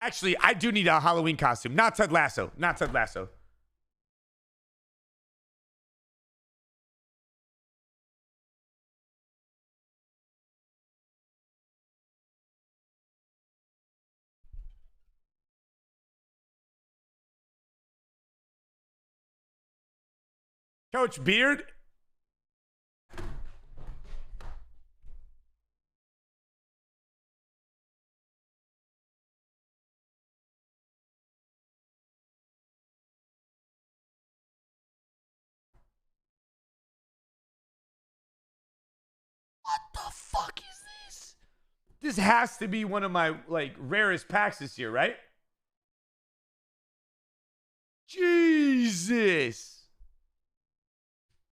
Actually, I do need a Halloween costume. Not Ted Lasso. Not Ted Lasso. Coach Beard? What the fuck is this? This has to be one of my, like, rarest packs this year, right? Jesus.